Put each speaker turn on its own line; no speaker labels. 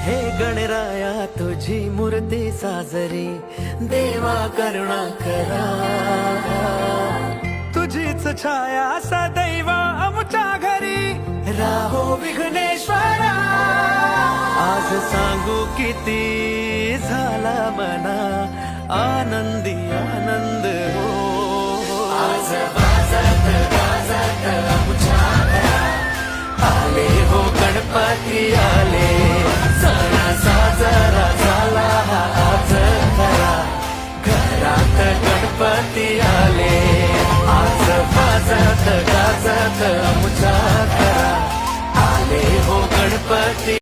हे गणराया तुझी मूर्ती साजरी, देवा करुणा करा. तुझीच छाया सदैव आमच्या घरी, राहो विघ्नेश्वरा. आज सांगू किती झाला मना आनंदी आनंद हो. आज वाजत गाजत आमच्या घरात आले हो गणपती आले. सण साजरा झाला हा आज खरा, घरात गणपती आले. आज वाजत गाजत आमच्या घरात आले हो गणपती.